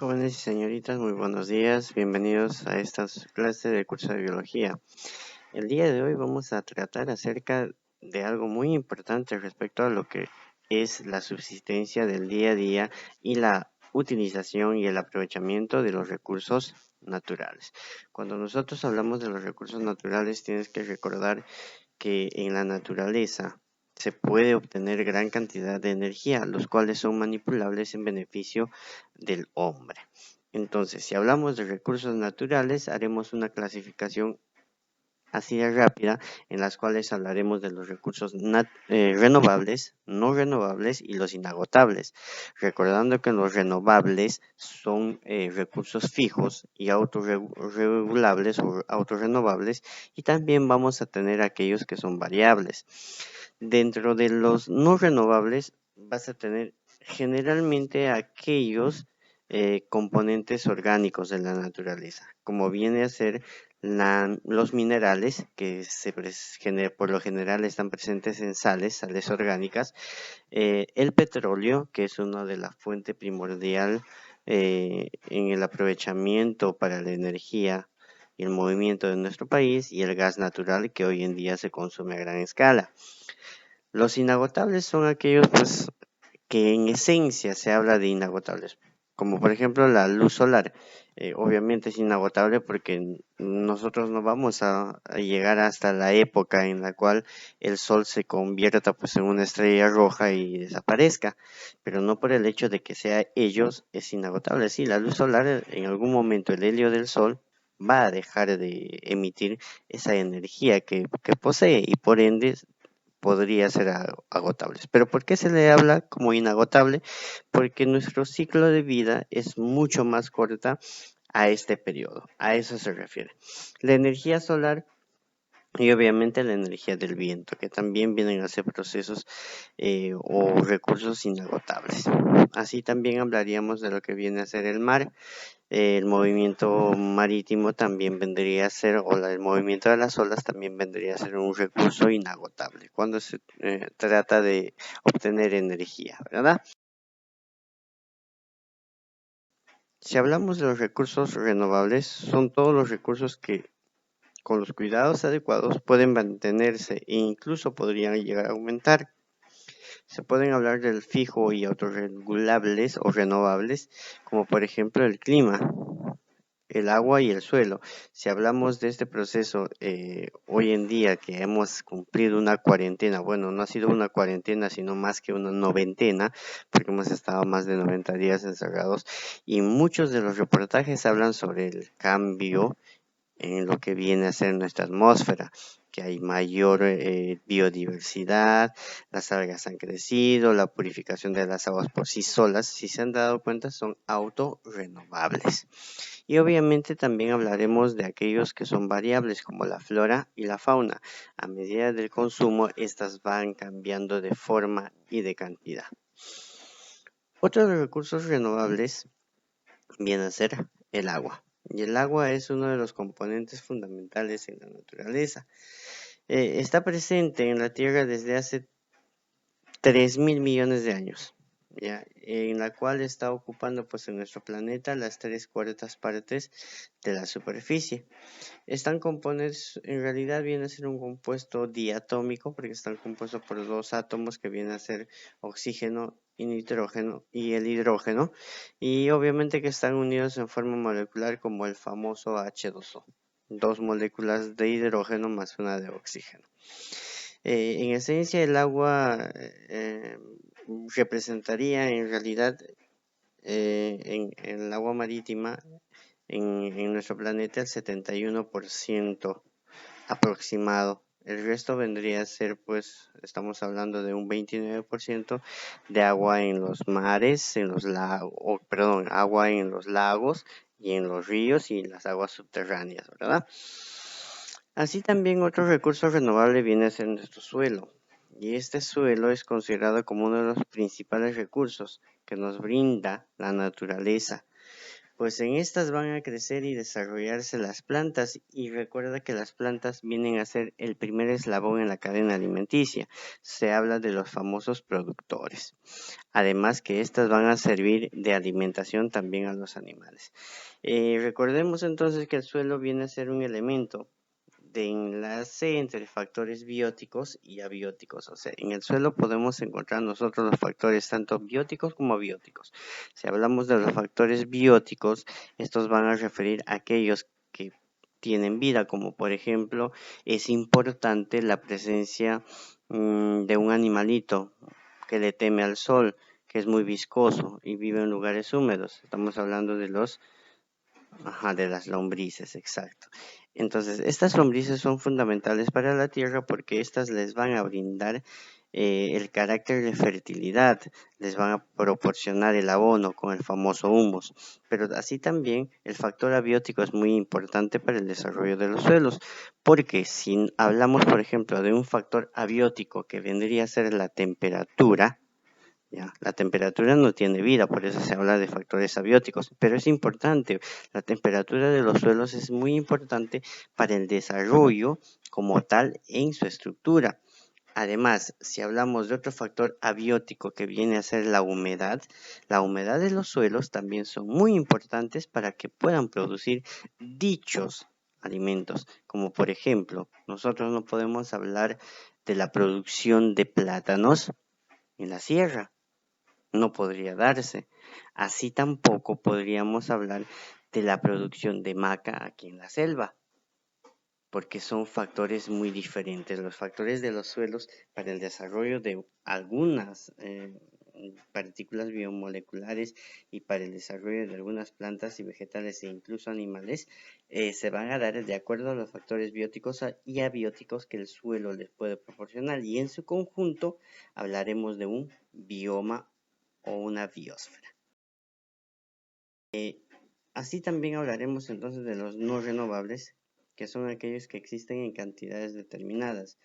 Jóvenes y señoritas, muy buenos días. Bienvenidos a esta clase del curso de biología. El día de hoy vamos a tratar acerca de algo muy importante respecto a lo que es la subsistencia del día a día y la utilización y el aprovechamiento de los recursos naturales. Cuando nosotros hablamos de los recursos naturales, tienes que recordar que en la naturaleza se puede obtener gran cantidad de energía, los cuales son manipulables en beneficio del hombre. Entonces, si hablamos de recursos naturales, haremos una clasificación así de rápida, en las cuales hablaremos de los recursos renovables, no renovables y los inagotables, recordando que los renovables son recursos fijos y autorregulables o autorrenovables, y también vamos a tener aquellos que son variables. Dentro de los no renovables vas a tener generalmente aquellos componentes orgánicos de la naturaleza, como viene a ser los minerales que por lo general están presentes en sales orgánicas, el petróleo, que es una de las fuentes primordial en el aprovechamiento para la energía y el movimiento de nuestro país, y el gas natural, que hoy en día se consume a gran escala. Los inagotables son aquellos que en esencia se habla de inagotables, como por ejemplo la luz solar. Obviamente es inagotable porque nosotros no vamos a llegar hasta la época en la cual el sol se convierta en una estrella roja y desaparezca, pero no por el hecho de que sea ellos es inagotable. Sí, la luz solar, en algún momento el helio del sol va a dejar de emitir esa energía que posee, y por ende podría ser agotables. Pero ¿por qué se le habla como inagotable? Porque nuestro ciclo de vida es mucho más corta a este periodo. A eso se refiere. La energía solar y obviamente la energía del viento, que también vienen a ser procesos o recursos inagotables. Así también hablaríamos de lo que viene a ser el mar. El movimiento marítimo también vendría a ser, el movimiento de las olas también vendría a ser un recurso inagotable cuando se trata de obtener energía, ¿verdad? Si hablamos de los recursos renovables, son todos los recursos que con los cuidados adecuados pueden mantenerse e incluso podrían llegar a aumentar. Se pueden hablar del fijo y autorregulables o renovables, como por ejemplo el clima, el agua y el suelo. Si hablamos de este proceso hoy en día, que hemos cumplido una cuarentena, bueno, no ha sido una cuarentena, sino más que una noventena, porque hemos estado más de 90 días encerrados, y muchos de los reportajes hablan sobre el cambio en lo que viene a ser nuestra atmósfera, que hay mayor biodiversidad, las algas han crecido, la purificación de las aguas por sí solas, si se han dado cuenta, son autorrenovables. Y obviamente también hablaremos de aquellos que son variables, como la flora y la fauna. A medida del consumo, estas van cambiando de forma y de cantidad. Otro de los recursos renovables viene a ser el agua. Y el agua es uno de los componentes fundamentales en la naturaleza. Está presente en la Tierra desde hace 3.000 millones de años, ¿ya? En la cual está ocupando en nuestro planeta las 3/4 partes de la superficie. Están compuestos, en realidad viene a ser un compuesto diatómico, porque están compuestos por dos átomos que vienen a ser oxígeno y nitrógeno y el hidrógeno, y obviamente que están unidos en forma molecular como el famoso H2O, dos moléculas de hidrógeno más una de oxígeno. En esencia, el agua representaría en realidad en el agua marítima en nuestro planeta el 71% aproximado. El resto vendría a ser, estamos hablando de un 29% de agua en los mares, agua en los lagos y en los ríos y las aguas subterráneas, ¿verdad? Así también otro recurso renovable viene a ser nuestro suelo. Y este suelo es considerado como uno de los principales recursos que nos brinda la naturaleza. pues en estas van a crecer y desarrollarse las plantas, y recuerda que las plantas vienen a ser el primer eslabón en la cadena alimenticia. Se habla de los famosos productores. Además que estas van a servir de alimentación también a los animales. Recordemos entonces que el suelo viene a ser un elemento de enlace entre factores bióticos y abióticos. O sea, en el suelo podemos encontrar nosotros los factores tanto bióticos como abióticos. Si hablamos de los factores bióticos, estos van a referir a aquellos que tienen vida, como por ejemplo, es importante la presencia de un animalito que le teme al sol, que es muy viscoso y vive en lugares húmedos. Estamos hablando de de las lombrices, exacto. Entonces, estas lombrices son fundamentales para la tierra porque estas les van a brindar el carácter de fertilidad, les van a proporcionar el abono con el famoso humus, pero así también el factor abiótico es muy importante para el desarrollo de los suelos, porque si hablamos, por ejemplo, de un factor abiótico que vendría a ser la temperatura, ya, la temperatura no tiene vida, por eso se habla de factores abióticos, pero es importante. La temperatura de los suelos es muy importante para el desarrollo como tal en su estructura. Además, si hablamos de otro factor abiótico que viene a ser la humedad de los suelos también son muy importantes para que puedan producir dichos alimentos, como por ejemplo, nosotros no podemos hablar de la producción de plátanos en la sierra, no podría darse. Así tampoco podríamos hablar de la producción de maca aquí en la selva, porque son factores muy diferentes. Los factores de los suelos para el desarrollo de algunas partículas biomoleculares y para el desarrollo de algunas plantas y vegetales e incluso animales se van a dar de acuerdo a los factores bióticos y abióticos que el suelo les puede proporcionar, y en su conjunto hablaremos de un bioma o una biosfera. Así también hablaremos entonces de los no renovables, que son aquellos que existen en cantidades determinadas.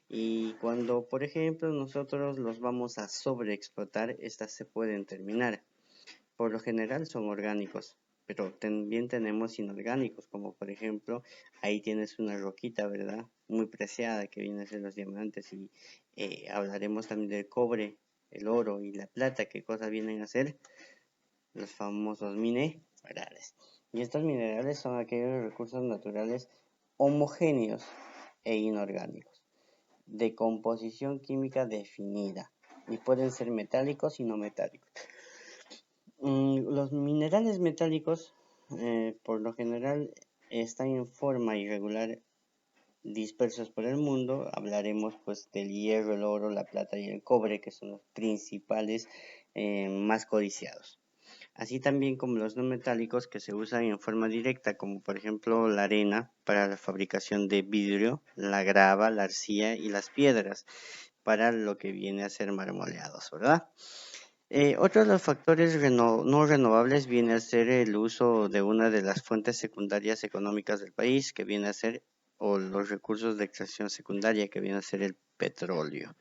Y cuando, por ejemplo, nosotros los vamos a sobreexplotar, estas se pueden terminar. Por lo general son orgánicos, pero también tenemos inorgánicos, como por ejemplo, ahí tienes una roquita, ¿verdad? Muy preciada que viene a ser los diamantes, y hablaremos también del cobre, el oro y la plata, qué cosas vienen a ser los famosos minerales. Y estos minerales son aquellos recursos naturales homogéneos e inorgánicos, de composición química definida, y pueden ser metálicos y no metálicos. Los minerales metálicos, por lo general, están en forma irregular dispersos por el mundo. Hablaremos pues del hierro, el oro, la plata y el cobre, que son los principales más codiciados. Así también como los no metálicos que se usan en forma directa, como por ejemplo la arena para la fabricación de vidrio, la grava, la arcilla y las piedras para lo que viene a ser marmoleados, ¿verdad? Otro de los factores no renovables viene a ser el uso de una de las fuentes secundarias económicas del país, que viene a ser, o los recursos de extracción secundaria, que viene a ser el petróleo.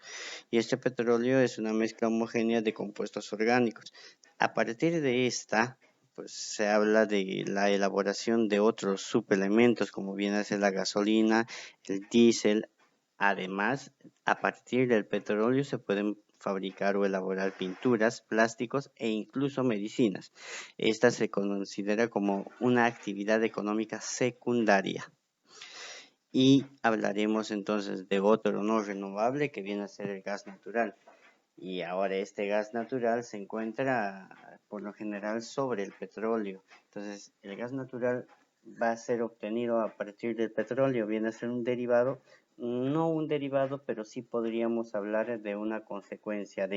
Y este petróleo es una mezcla homogénea de compuestos orgánicos. A partir de esta, pues se habla de la elaboración de otros subelementos, como viene a ser la gasolina, el diésel. Además, a partir del petróleo se pueden fabricar o elaborar pinturas, plásticos e incluso medicinas. Esta se considera como una actividad económica secundaria. Y hablaremos entonces de otro no renovable que viene a ser el gas natural. Y ahora este gas natural se encuentra por lo general sobre el petróleo. Entonces el gas natural va a ser obtenido a partir del petróleo, viene a ser un derivado, no un derivado, pero sí podríamos hablar de una consecuencia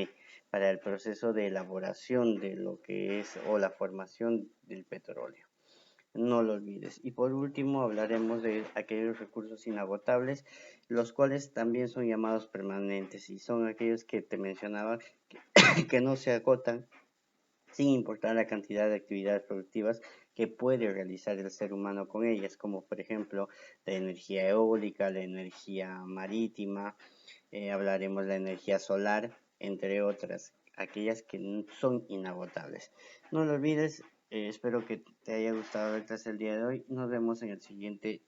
para el proceso de elaboración de lo que es o la formación del petróleo. No lo olvides. Y por último hablaremos de aquellos recursos inagotables, los cuales también son llamados permanentes, y son aquellos que te mencionaba que no se agotan sin importar la cantidad de actividades productivas que puede realizar el ser humano con ellas, como por ejemplo la energía eólica, la energía marítima, hablaremos de la energía solar, entre otras, aquellas que son inagotables. No lo olvides, Espero que te haya gustado la clase el día de hoy. Nos vemos en el siguiente